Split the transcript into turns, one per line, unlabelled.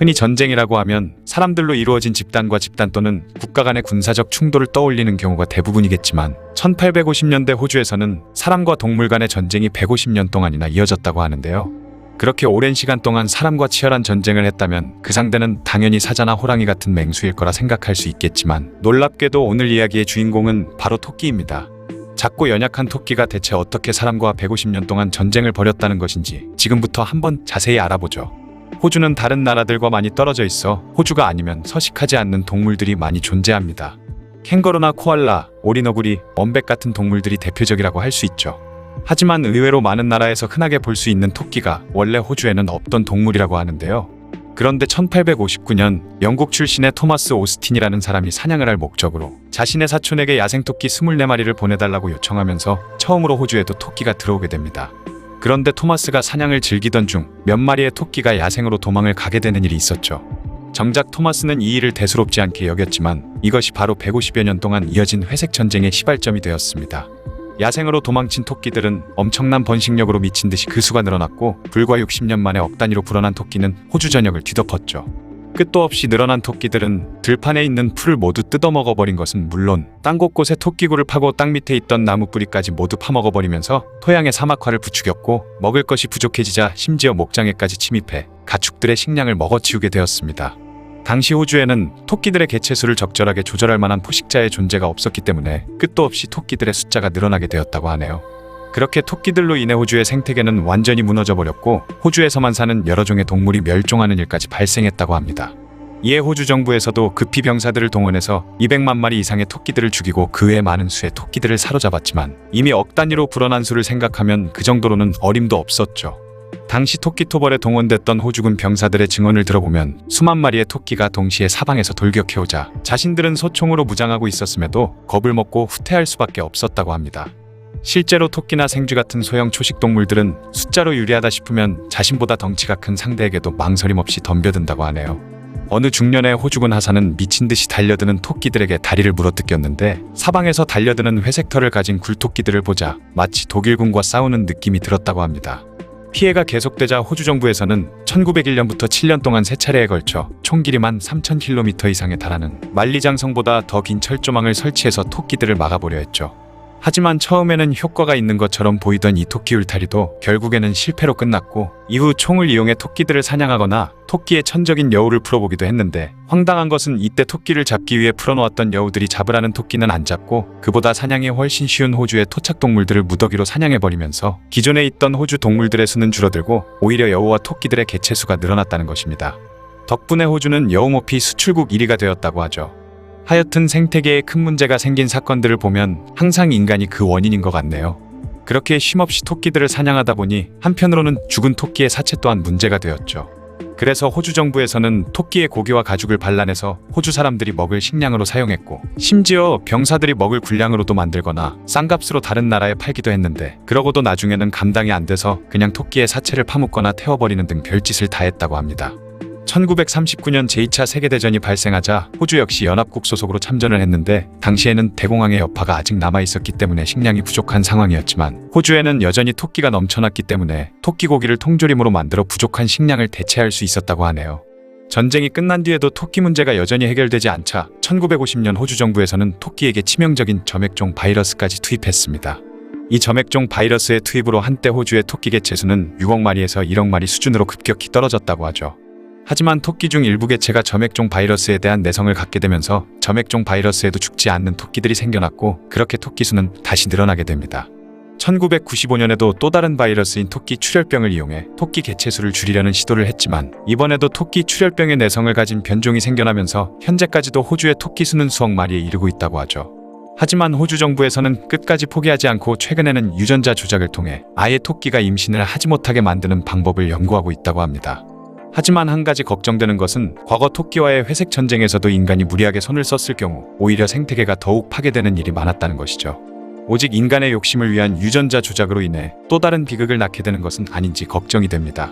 흔히 전쟁이라고 하면 사람들로 이루어진 집단과 집단 또는 국가 간의 군사적 충돌을 떠올리는 경우가 대부분이겠지만 1850년대 호주에서는 사람과 동물 간의 전쟁이 150년 동안이나 이어졌다고 하는데요. 그렇게 오랜 시간 동안 사람과 치열한 전쟁을 했다면 그 상대는 당연히 사자나 호랑이 같은 맹수일 거라 생각할 수 있겠지만 놀랍게도 오늘 이야기의 주인공은 바로 토끼입니다. 작고 연약한 토끼가 대체 어떻게 사람과 150년 동안 전쟁을 벌였다는 것인지 지금부터 한번 자세히 알아보죠. 호주는 다른 나라들과 많이 떨어져 있어 호주가 아니면 서식하지 않는 동물들이 많이 존재합니다. 캥거루나 코알라, 오리너구리, 원백 같은 동물들이 대표적이라고 할 수 있죠. 하지만 의외로 많은 나라에서 흔하게 볼 수 있는 토끼가 원래 호주에는 없던 동물이라고 하는데요. 그런데 1859년 영국 출신의 토마스 오스틴이라는 사람이 사냥을 할 목적으로 자신의 사촌에게 야생토끼 24마리를 보내달라고 요청하면서 처음으로 호주에도 토끼가 들어오게 됩니다. 그런데 토마스가 사냥을 즐기던 중 몇 마리의 토끼가 야생으로 도망을 가게 되는 일이 있었죠. 정작 토마스는 이 일을 대수롭지 않게 여겼지만 이것이 바로 150여 년 동안 이어진 회색 전쟁의 시발점이 되었습니다. 야생으로 도망친 토끼들은 엄청난 번식력으로 미친 듯이 그 수가 늘어났고 불과 60년 만에 억 단위로 불어난 토끼는 호주 전역을 뒤덮었죠. 끝도 없이 늘어난 토끼들은 들판에 있는 풀을 모두 뜯어먹어버린 것은 물론 땅 곳곳에 토끼굴을 파고 땅 밑에 있던 나무 뿌리까지 모두 파먹어버리면서 토양의 사막화를 부추겼고 먹을 것이 부족해지자 심지어 목장에까지 침입해 가축들의 식량을 먹어치우게 되었습니다. 당시 호주에는 토끼들의 개체수를 적절하게 조절할 만한 포식자의 존재가 없었기 때문에 끝도 없이 토끼들의 숫자가 늘어나게 되었다고 하네요. 그렇게 토끼들로 인해 호주의 생태계는 완전히 무너져버렸고 호주에서만 사는 여러 종의 동물이 멸종하는 일까지 발생했다고 합니다. 이에 호주 정부에서도 급히 병사들을 동원해서 200만 마리 이상의 토끼들을 죽이고 그 외 많은 수의 토끼들을 사로잡았지만 이미 억 단위로 불어난 수를 생각하면 그 정도로는 어림도 없었죠. 당시 토끼 토벌에 동원됐던 호주군 병사들의 증언을 들어보면 수만 마리의 토끼가 동시에 사방에서 돌격해오자 자신들은 소총으로 무장하고 있었음에도 겁을 먹고 후퇴할 수밖에 없었다고 합니다. 실제로 토끼나 생쥐 같은 소형 초식 동물들은 숫자로 유리하다 싶으면 자신보다 덩치가 큰 상대에게도 망설임 없이 덤벼든다고 하네요. 어느 중년의 호주군 하사는 미친듯이 달려드는 토끼들에게 다리를 물어뜯겼는데 사방에서 달려드는 회색 털을 가진 굴토끼들을 보자 마치 독일군과 싸우는 느낌이 들었다고 합니다. 피해가 계속되자 호주 정부에서는 1901년부터 7년 동안 3차례에 걸쳐 총 길이만 3,000km 이상에 달하는 만리장성보다 더 긴 철조망을 설치해서 토끼들을 막아보려 했죠. 하지만 처음에는 효과가 있는 것처럼 보이던 이 토끼 울타리도 결국에는 실패로 끝났고 이후 총을 이용해 토끼들을 사냥하거나 토끼의 천적인 여우를 풀어보기도 했는데 황당한 것은 이때 토끼를 잡기 위해 풀어놓았던 여우들이 잡으라는 토끼는 안 잡고 그보다 사냥이 훨씬 쉬운 호주의 토착동물들을 무더기로 사냥해버리면서 기존에 있던 호주 동물들의 수는 줄어들고 오히려 여우와 토끼들의 개체수가 늘어났다는 것입니다. 덕분에 호주는 여우모피 수출국 1위가 되었다고 하죠. 하여튼 생태계에 큰 문제가 생긴 사건들을 보면 항상 인간이 그 원인인 것 같네요. 그렇게 쉼없이 토끼들을 사냥하다 보니 한편으로는 죽은 토끼의 사체 또한 문제가 되었죠. 그래서 호주 정부에서는 토끼의 고기와 가죽을 발라내서 호주 사람들이 먹을 식량으로 사용했고 심지어 병사들이 먹을 군량으로도 만들거나 싼값으로 다른 나라에 팔기도 했는데 그러고도 나중에는 감당이 안 돼서 그냥 토끼의 사체를 파묻거나 태워버리는 등 별짓을 다 했다고 합니다. 1939년 제2차 세계대전이 발생하자 호주 역시 연합국 소속으로 참전을 했는데 당시에는 대공황의 여파가 아직 남아있었기 때문에 식량이 부족한 상황이었지만 호주에는 여전히 토끼가 넘쳐났기 때문에 토끼 고기를 통조림으로 만들어 부족한 식량을 대체할 수 있었다고 하네요. 전쟁이 끝난 뒤에도 토끼 문제가 여전히 해결되지 않자 1950년 호주 정부에서는 토끼에게 치명적인 점액종 바이러스까지 투입했습니다. 이 점액종 바이러스의 투입으로 한때 호주의 토끼 개체수는 6억 마리에서 1억 마리 수준으로 급격히 떨어졌다고 하죠. 하지만 토끼 중 일부 개체가 점액종 바이러스에 대한 내성을 갖게 되면서 점액종 바이러스에도 죽지 않는 토끼들이 생겨났고 그렇게 토끼 수는 다시 늘어나게 됩니다. 1995년에도 또 다른 바이러스인 토끼 출혈병을 이용해 토끼 개체수를 줄이려는 시도를 했지만 이번에도 토끼 출혈병의 내성을 가진 변종이 생겨나면서 현재까지도 호주의 토끼 수는 수억 마리에 이르고 있다고 하죠. 하지만 호주 정부에서는 끝까지 포기하지 않고 최근에는 유전자 조작을 통해 아예 토끼가 임신을 하지 못하게 만드는 방법을 연구하고 있다고 합니다. 하지만 한 가지 걱정되는 것은 과거 토끼와의 회색 전쟁에서도 인간이 무리하게 손을 썼을 경우 오히려 생태계가 더욱 파괴되는 일이 많았다는 것이죠. 오직 인간의 욕심을 위한 유전자 조작으로 인해 또 다른 비극을 낳게 되는 것은 아닌지 걱정이 됩니다.